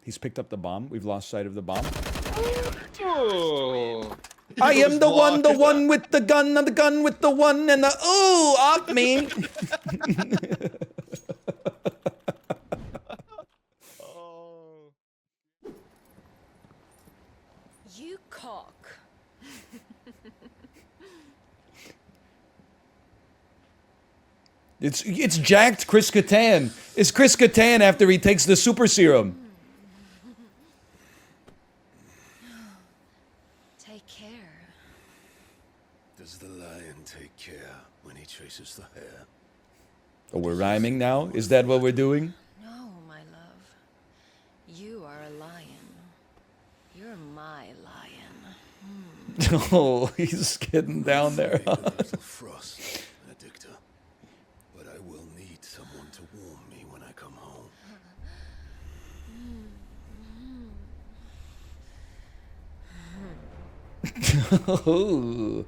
He's picked up the bomb. We've lost sight of the bomb. Oh. I am the one with the gun, and the gun with the one, and the ooh, off me. Oh. You cock. It's jacked Chris Kattan. It's Chris Kattan after he takes the super serum. Take care. Does the lion take care when he chases the hare? Oh, we're rhyming now? Is that what we're doing? No, my love. You are a lion. You're my lion. Oh, he's getting down there. A little frost, Addictor. But I will need someone to warm me when I come home. Oh.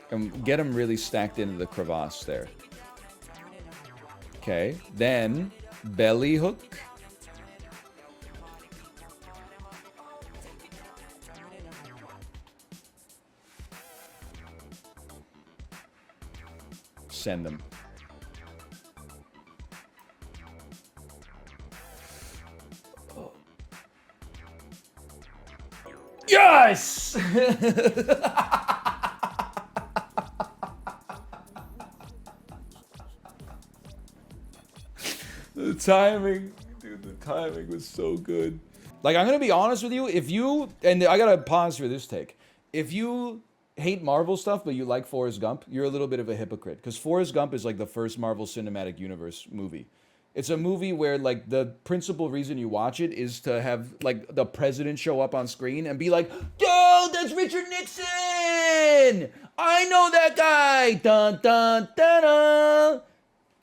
And get him really stacked into the crevasse there. Okay, then belly hook. Send them. Oh. Yes! The timing, dude, the timing was so good. Like, I'm gonna be honest with you, if you, and I gotta pause for this take. If you hate Marvel stuff, but you like Forrest Gump, you're a little bit of a hypocrite. Because Forrest Gump is like the first Marvel Cinematic Universe movie. It's a movie where, like, the principal reason you watch it is to have, like, the president show up on screen and be like, dude, that's Richard Nixon! I know that guy! Dun, dun, dun, dun!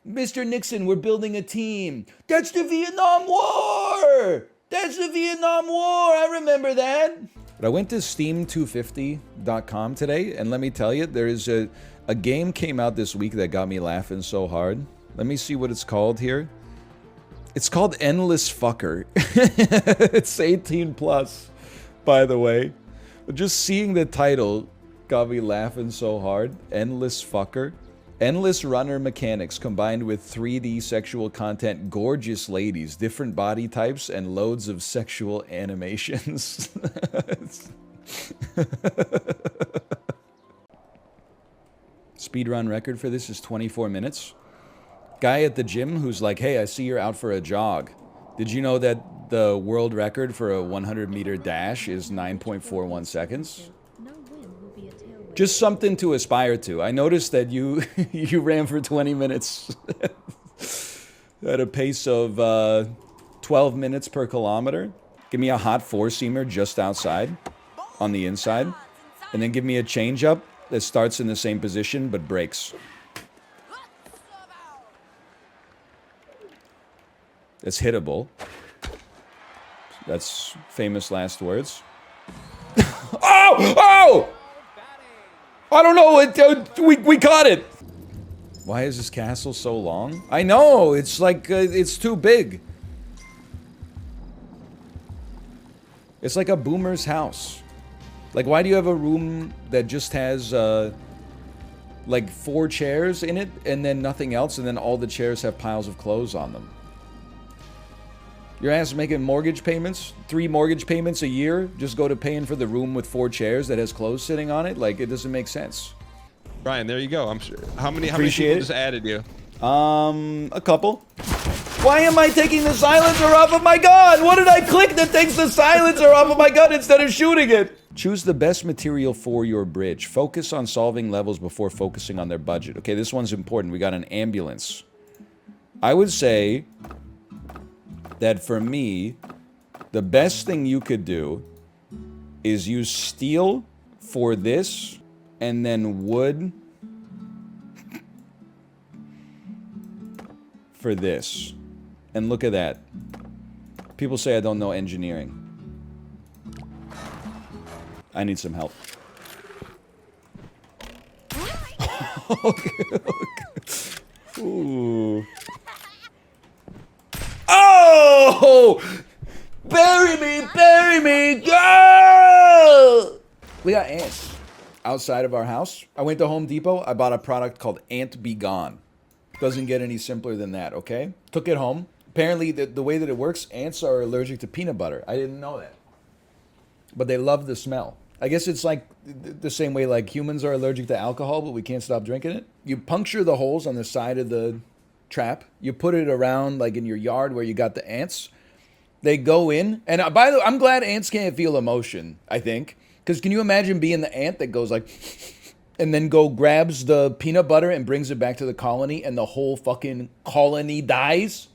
Mr. Nixon, we're building a team. That's the Vietnam War! That's the Vietnam War! I remember that! But I went to Steam250.com today, and let me tell you, there is a game came out this week that got me laughing so hard. Let me see what it's called here. It's called Endless Fucker. It's 18 plus, by the way. But just seeing the title got me laughing so hard. Endless Fucker. Endless runner mechanics combined with 3D sexual content, gorgeous ladies, different body types, and loads of sexual animations. Speedrun record for this is 24 minutes. Guy at the gym who's like, hey, I see you're out for a jog. Did you know that the world record for a 100-meter dash is 9.41 seconds? Just something to aspire to. I noticed that you you ran for 20 minutes at a pace of 12 minutes per kilometer. Give me a hot four-seamer just outside on the inside. And then give me a change-up that starts in the same position but breaks. It's hittable. That's famous last words. Oh! Oh! I don't know, we caught it! Why is this castle so long? I know, it's like, it's too big. It's like a boomer's house. Like, why do you have a room that just has, like 4 chairs in it, and then nothing else, and then all the chairs have piles of clothes on them? Your ass making mortgage payments? 3 mortgage payments a year? Just go to paying for the room with 4 chairs that has clothes sitting on it? Like, it doesn't make sense. Brian, there you go. I'm sure. How many people just added you? A couple. Why am I taking the silencer off of my gun? What did I click that takes the silencer off of my gun instead of shooting it? Choose the best material for your bridge. Focus on solving levels before focusing on their budget. Okay, this one's important. We got an ambulance. I would say that for me, the best thing you could do is use steel for this, and then wood for this. And look at that. People say I don't know engineering. I need some help. Ooh. Oh! Bury me, girl! We got ants outside of our house. I went to Home Depot. I bought a product called Ant Be Gone. Doesn't get any simpler than that, okay? Took it home. Apparently, the way that it works, ants are allergic to peanut butter. I didn't know that. But they love the smell. I guess it's like the same way like humans are allergic to alcohol, but we can't stop drinking it. You puncture the holes on the side of the trap. You put it around like in your yard where you got the ants. They go in, and by the way, I'm glad ants can't feel emotion, I think. Because can you imagine being the ant that goes like, and then grabs the peanut butter and brings it back to the colony, and the whole fucking colony dies?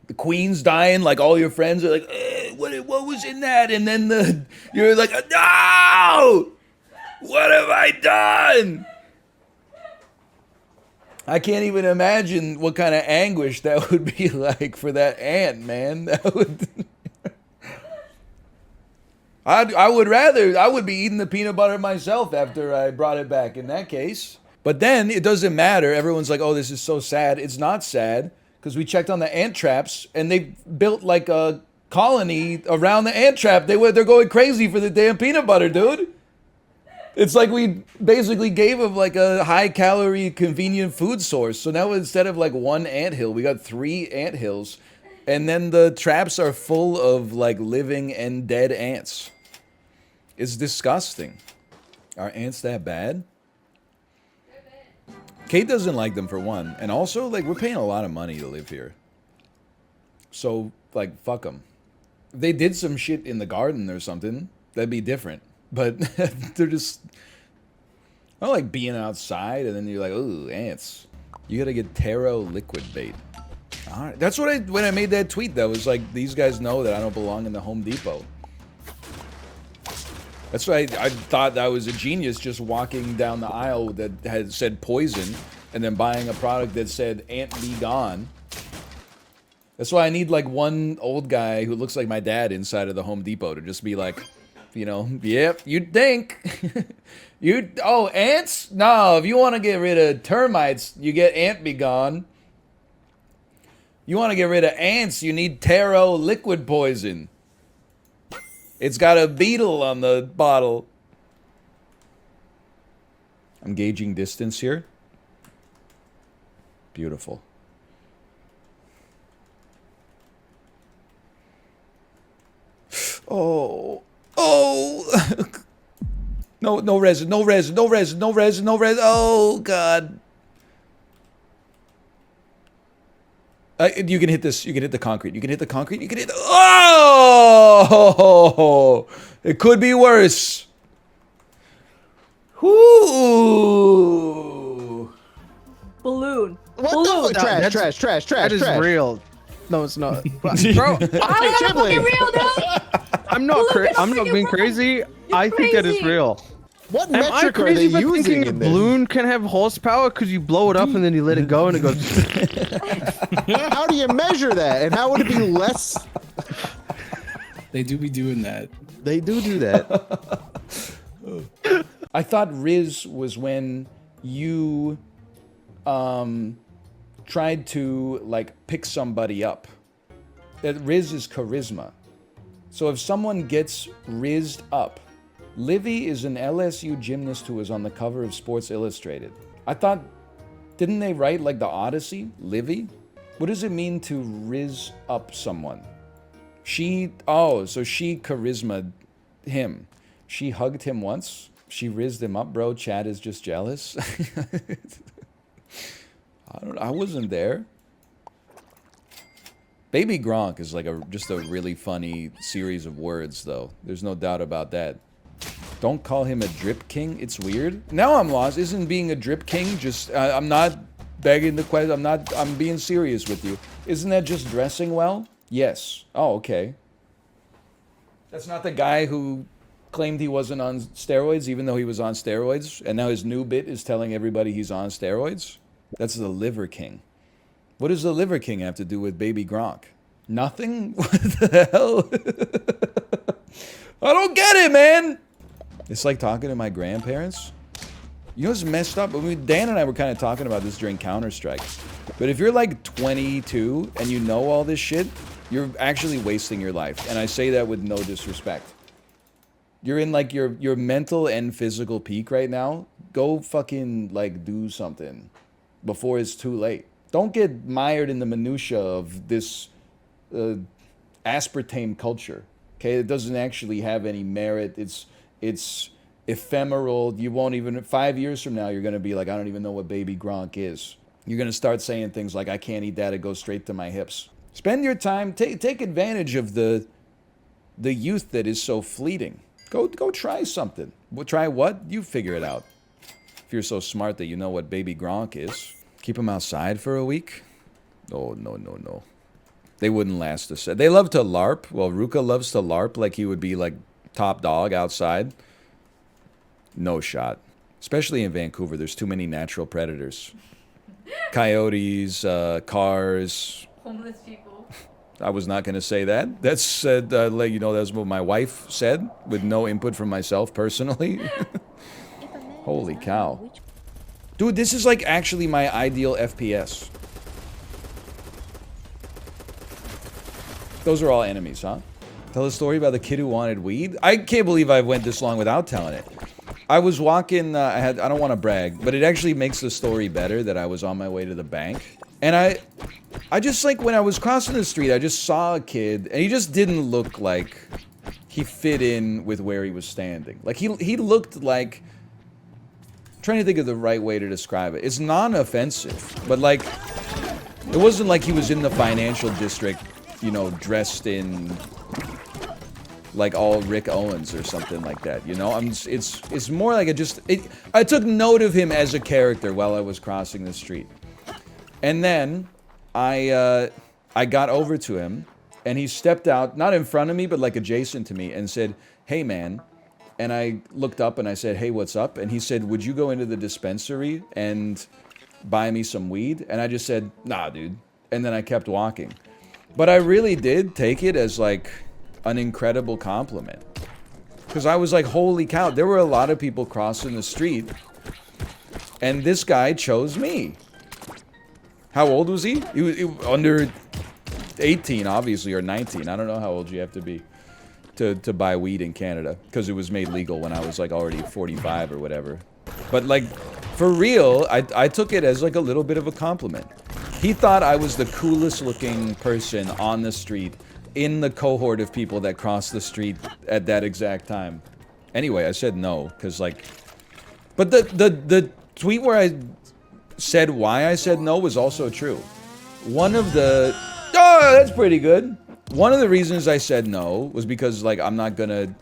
The queen's dying, like all your friends are like, what was in that? And then you're like, no! What have I done? I can't even imagine what kind of anguish that would be like for that ant, man. That would. I would be eating the peanut butter myself after I brought it back in that case. But then it doesn't matter. Everyone's like, oh, this is so sad. It's not sad because we checked on the ant traps and they built like a colony around the ant trap. They're going crazy for the damn peanut butter, dude. It's like we basically gave them like a high-calorie, convenient food source. So now instead of like one anthill, we got 3 anthills. And then the traps are full of like living and dead ants. It's disgusting. Are ants that bad? Kate doesn't like them for one. And also, like, we're paying a lot of money to live here. So, like, fuck them. If they did some shit in the garden or something, that'd be different. But they're just... I don't like being outside and then you're like, ooh, ants. You gotta get taro liquid bait. All right. That's what when I made that tweet, that was like, these guys know that I don't belong in the Home Depot. That's why I thought I was a genius just walking down the aisle that had said poison and then buying a product that said Ant Be Gone. That's why I need like one old guy who looks like my dad inside of the Home Depot to just be like, you know, yep, you'd think. Oh, ants? No, if you want to get rid of termites, you get Ant Be Gone. You want to get rid of ants, you need taro liquid poison. It's got a beetle on the bottle. I'm gauging distance here. Beautiful. Oh. Oh. No resin, no resin, no resin, no resin, no resin. Oh, God. You can hit this. You can hit the concrete. You can hit the concrete. You can hit the... Oh! It could be worse. Ooh. Balloon. What the fuck? Trash. That is real. No, it's not. Bro, How is that fucking real, dude? I'm not being crazy. I think that is real. What Am I metric are crazy they for thinking using a in this? balloon can have horsepower because you blow it up and then you let it go and it goes... How do you measure that? And how would it be less? They do be doing that. They do that. I thought Riz was when you tried to like pick somebody up. That Riz is charisma. So if someone gets rizzed up, Livy is an LSU gymnast who was on the cover of Sports Illustrated. I thought, didn't they write like the Odyssey? Livy? What does it mean to rizz up someone? So she charisma'd him. She hugged him once. She rizzed him up, bro. Chad is just jealous. I wasn't there. Baby Gronk is like just a really funny series of words, though. There's no doubt about that. Don't call him a drip king. It's weird. Now I'm lost. Isn't being a drip king just... I'm not begging the question. I'm being serious with you. Isn't that just dressing well? Yes. Oh, okay. That's not the guy who claimed he wasn't on steroids, even though he was on steroids, and now his new bit is telling everybody he's on steroids? That's the Liver King. What does the Liver King have to do with Baby Gronk? Nothing? What the hell? I don't get it, man! It's like talking to my grandparents. You know what's messed up? Dan and I were kind of talking about this during Counter-Strike. But if you're like 22 and you know all this shit, You're actually wasting your life. And I say that with no disrespect. You're in like your mental and physical peak right now. Go fucking like do something before it's too late. Don't get mired in the minutia of this aspartame culture. Okay, it doesn't actually have any merit. It's ephemeral. You won't even 5 years from now you're gonna be like, I don't even know what baby Gronk is. You're gonna start saying things like, I can't eat that. It goes straight to my hips. Spend your time. Take advantage of the youth that is so fleeting. Go try something. Well, try what? You figure it out. If you're so smart that you know what baby Gronk is. Keep him outside for a week? Oh, no. They wouldn't last a set. They love to LARP. Well, Ruka loves to LARP like he would be like top dog outside. No shot. Especially in Vancouver, there's too many natural predators. Coyotes, cars. Homeless people. I was not going to say that. That's let you know that's what my wife said with no input from myself personally. Holy cow. Dude, this is like actually my ideal FPS. Those are all enemies, huh? Tell a story about the kid who wanted weed. I can't believe I went this long without telling it. I was walking, I don't want to brag, but it actually makes the story better that I was on my way to the bank. And I just like, when I was crossing the street, I just saw a kid, and he just didn't look like he fit in with where he was standing. Like, he looked like, I'm trying to think of the right way to describe it. It's non-offensive, but like, it wasn't like he was in the financial district, you know, dressed in like all Rick Owens or something like that, you know? It's more like I took note of him as a character while I was crossing the street. And then I got over to him, and he stepped out, not in front of me, but like adjacent to me, and said, "Hey, man." And I looked up and I said, "Hey, what's up?" And he said, "Would you go into the dispensary and buy me some weed?" And I just said, "Nah, dude." And then I kept walking. But I really did take it as like an incredible compliment. Because I was like, holy cow, there were a lot of people crossing the street, and this guy chose me. How old was he? He was under 18, obviously, or 19. I don't know how old you have to be to buy weed in Canada, because it was made legal when I was like already 45 or whatever. But like, for real, I took it as like a little bit of a compliment. He thought I was the coolest looking person on the street in the cohort of people that crossed the street at that exact time. Anyway, I said no, because like, but the tweet where I said why I said no was also true. One of the, oh, that's pretty good. One of the reasons I said no was because like I'm not gonna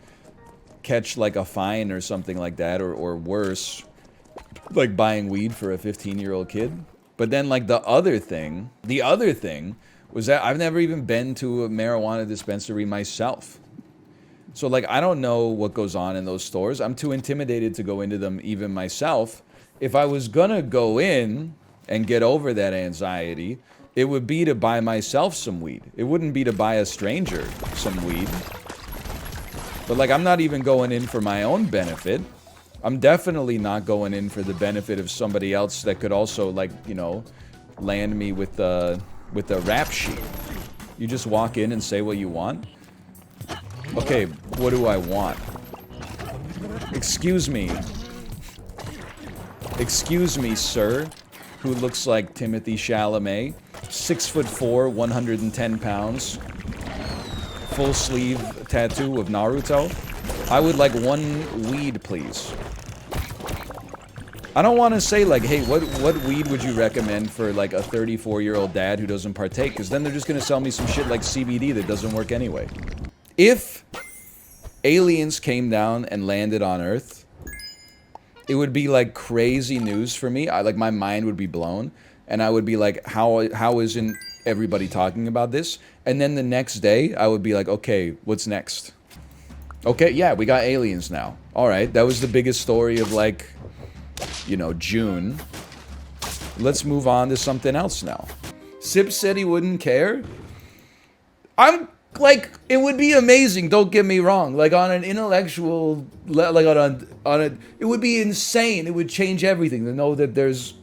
catch like a fine or something like that, or worse, like buying weed for a 15-year-old kid. But then like the other thing was that I've never even been to a marijuana dispensary myself. So like, I don't know what goes on in those stores. I'm too intimidated to go into them even myself. If I was gonna go in and get over that anxiety, it would be to buy myself some weed. It wouldn't be to buy a stranger some weed. But like, I'm not even going in for my own benefit. I'm definitely not going in for the benefit of somebody else that could also, like, you know, land me with a rap sheet. You just walk in and say what you want. Okay, what do I want? Excuse me. Excuse me, sir, who looks like Timothy Chalamet, 6'4", 110 pounds, full sleeve tattoo of Naruto. I would like one weed, please. I don't want to say like, hey, what weed would you recommend for like a 34-year-old dad who doesn't partake? Because then they're just going to sell me some shit like CBD that doesn't work anyway. If aliens came down and landed on Earth, it would be like crazy news for me. Like my mind would be blown, and I would be like, how isn't everybody talking about this? And then the next day, I would be like, okay, what's next? Okay, yeah, we got aliens now. All right, that was the biggest story of like, you know, June. Let's move on to something else now. Sip said he wouldn't care. I'm like, it would be amazing, don't get me wrong. Like on an intellectual, like on a, it would be insane. It would change everything to know that there's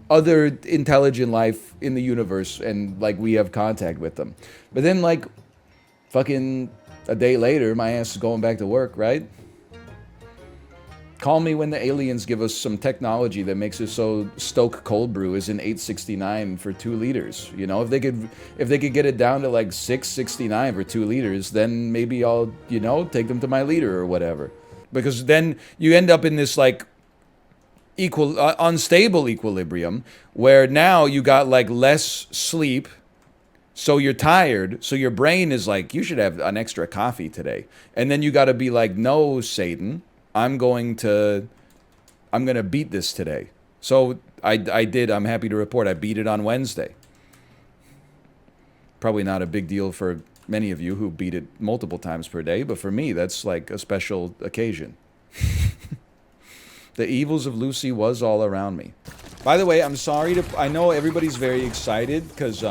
other intelligent life in the universe, and like we have contact with them. But then like fucking a day later, my ass is going back to work, right? Call me when the aliens give us some technology that makes it so Stoke cold brew is in 869 for 2 liters. You know, if they could get it down to like 669 for 2 liters, then maybe I'll, you know, take them to my liter or whatever. Because then you end up in this like unstable equilibrium where now you got like less sleep, so you're tired, so your brain is like, you should have an extra coffee today. And then you got to be like, no, Satan, I'm gonna beat this today. So I did. I'm happy to report I beat it on Wednesday. Probably not a big deal for many of you who beat it multiple times per day, but for me, that's like a special occasion. The evils of Lucy was all around me. By the way, I'm sorry I know everybody's very excited because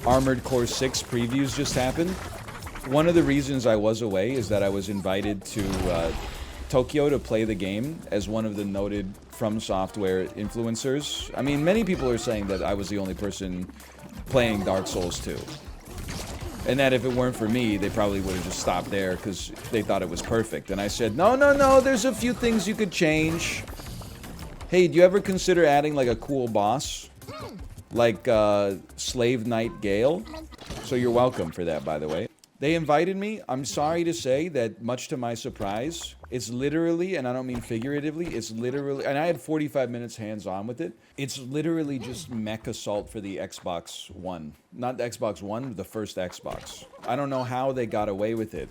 Armored Core 6 previews just happened. One of the reasons I was away is that I was invited to Tokyo to play the game as one of the noted From Software influencers. I mean, many people are saying that I was the only person playing Dark Souls 2. And that if it weren't for me, they probably would have just stopped there because they thought it was perfect. And I said, no, there's a few things you could change. Hey, do you ever consider adding like a cool boss? Like Slave Knight Gale? So you're welcome for that, by the way. They invited me. I'm sorry to say that, much to my surprise, it's literally, and I don't mean figuratively, it's literally, and I had 45 minutes hands-on with it. It's literally just mech assault for the Xbox One. Not the Xbox One, the first Xbox. I don't know how they got away with it.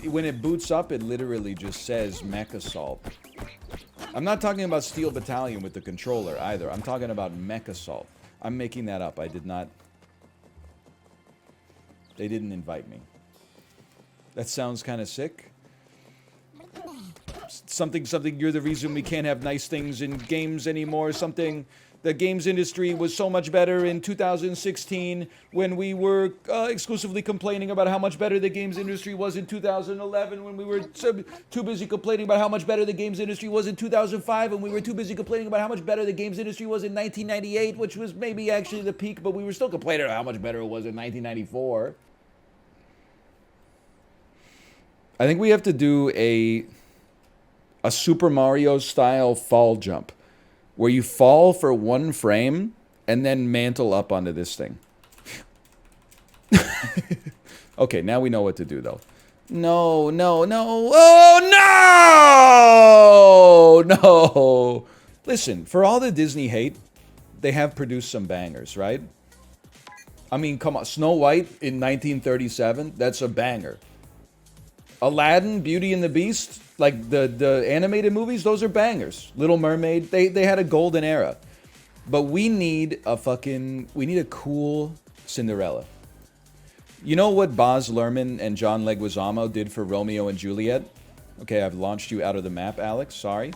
When it boots up, it literally just says mech assault. I'm not talking about Steel Battalion with the controller either. I'm talking about mech assault. I'm making that up. I did not... They didn't invite me. That sounds kind of sick. Something, you're the reason we can't have nice things in games anymore. Something, the games industry was so much better in 2016 when we were exclusively complaining about how much better the games industry was in 2011, when we were too busy complaining about how much better the games industry was in 2005, and we were too busy complaining about how much better the games industry was in 1998, which was maybe actually the peak, but we were still complaining about how much better it was in 1994. I think we have to do a Super Mario style fall jump where you fall for 1 frame and then mantle up onto this thing. Okay, now we know what to do though. No. Oh no! Listen, for all the Disney hate, they have produced some bangers, right? I mean, come on, Snow White in 1937, that's a banger. Aladdin, Beauty and the Beast, like the animated movies, those are bangers. Little Mermaid, they had a golden era. But we need a cool Cinderella. You know what Baz Luhrmann and John Leguizamo did for Romeo and Juliet? Okay, I've launched you out of the map, Alex, sorry.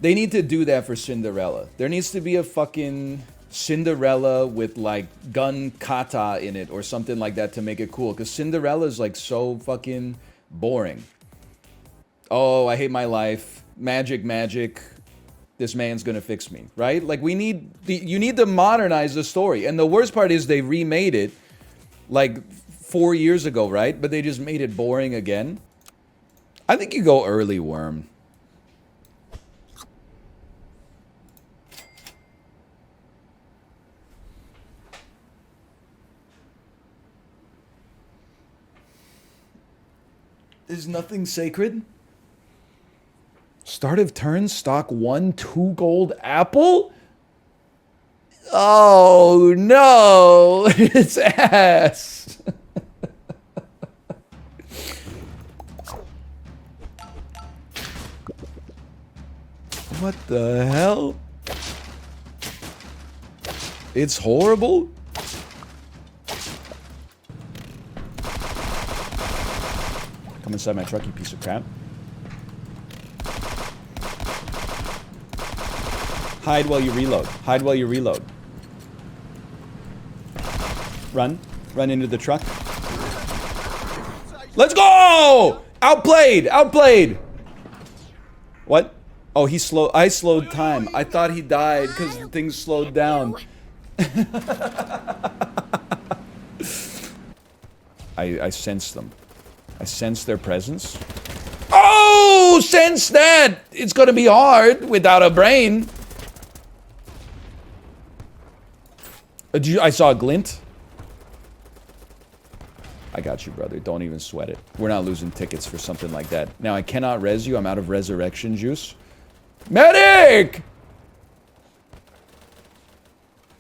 They need to do that for Cinderella. There needs to be a fucking Cinderella with like gun kata in it or something like that to make it cool, because Cinderella is like so fucking boring. Oh, I hate my life, magic, this man's gonna fix me, right? Like you need to modernize the story. And the worst part is they remade it like 4 years ago, right? But they just made it boring again. I think you go early worm. Is nothing sacred? Start of turn, stock 1, 2 gold apple? Oh no, it's ass. What the hell? It's horrible? Come inside my truck, you piece of crap. Hide while you reload. Hide while you reload. Run. Run into the truck. Let's go! Outplayed! Outplayed! What? Oh, I slowed time. I thought he died because things slowed down. I sense them. I sense their presence. Oh, sense that! It's gonna be hard without a brain. I saw a glint. I got you, brother. Don't even sweat it. We're not losing tickets for something like that. Now, I cannot res you. I'm out of resurrection juice. Medic!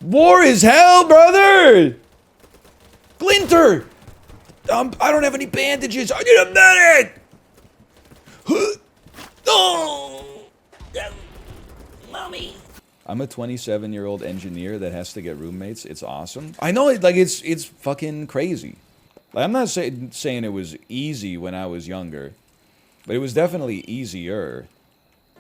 War is hell, brother! Glinter! I don't have any bandages. I need a medic! Oh! Mommy. I'm a 27-year-old engineer that has to get roommates. It's awesome. I know, like, it's fucking crazy. Like, I'm not saying it was easy when I was younger, but it was definitely easier.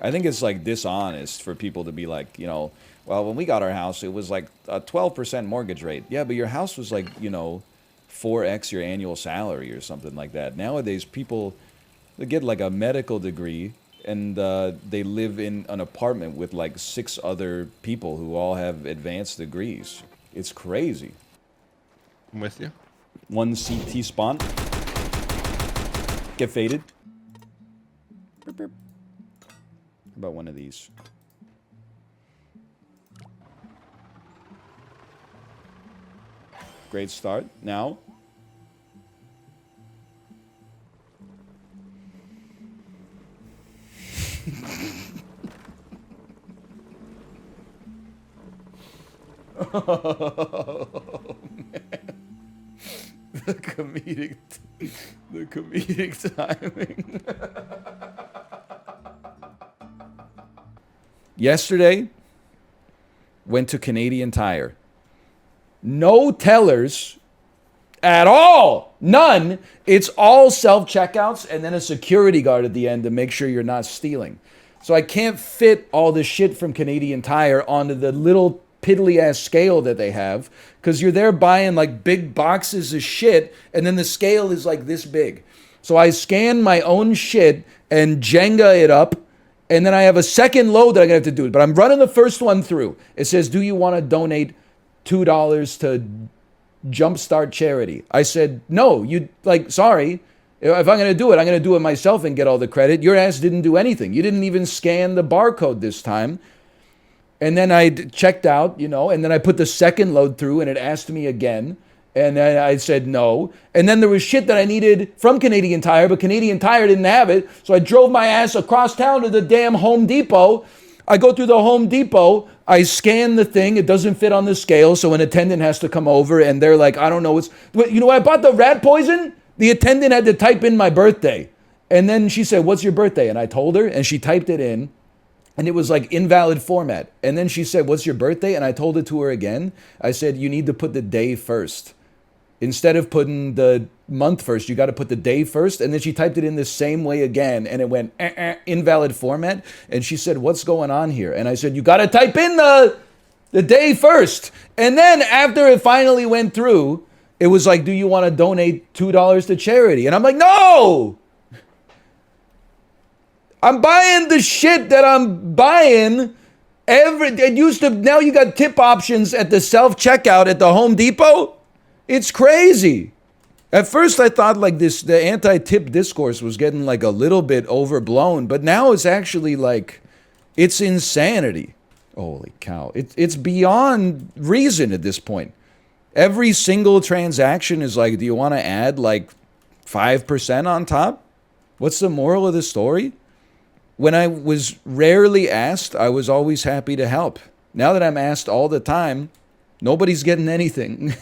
I think it's, like, dishonest for people to be like, you know, well, when we got our house, it was, like, a 12% mortgage rate. Yeah, but your house was, like, you know, 4x your annual salary or something like that. Nowadays, people, they get, like, a medical degree, and they live in an apartment with, like, 6 other people who all have advanced degrees. It's crazy. I'm with you. 1 CT spawn. Get faded. How about one of these? Great start. Now. Oh, man. The comedic timing. Yesterday, went to Canadian Tire. No tellers at all. None. It's all self-checkouts and then a security guard at the end to make sure you're not stealing. So I can't fit all the shit from Canadian Tire onto the little piddly-ass scale that they have, because you're there buying like big boxes of shit, and then the scale is like this big. So I scan my own shit and Jenga it up, and then I have a second load that I'm going to have to do. But I'm running the first one through. It says, do you want to donate $2 to Jumpstart Charity? I said, no, sorry. If I'm going to do it, I'm going to do it myself and get all the credit. Your ass didn't do anything. You didn't even scan the barcode this time. And then I checked out, you know, and then I put the second load through and it asked me again. And then I said no. And then there was shit that I needed from Canadian Tire, but Canadian Tire didn't have it. So I drove my ass across town to the damn Home Depot. I go through the Home Depot. I scan the thing. It doesn't fit on the scale. So an attendant has to come over and they're like, I don't know. You know, I bought the rat poison. The attendant had to type in my birthday. And then she said, what's your birthday? And I told her and she typed it in. And it was like invalid format. And then she said, what's your birthday? And I told it to her again. I said, you need to put the day first. Instead of putting the month first, you got to put the day first. And then she typed it in the same way again. And it went, invalid format. And she said, what's going on here? And I said, you got to type in the day first. And then after it finally went through, it was like, do you want to donate $2 to charity? And I'm like, no! I'm buying the shit that I'm buying. Now you got tip options at the self-checkout at the Home Depot. It's crazy. At first I thought like the anti-tip discourse was getting like a little bit overblown, but now it's actually like, it's insanity. Holy cow. It's beyond reason at this point. Every single transaction is like, do you want to add like 5% on top? What's the moral of the story? When I was rarely asked, I was always happy to help. Now that I'm asked all the time, nobody's getting anything.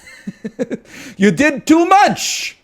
You did too much!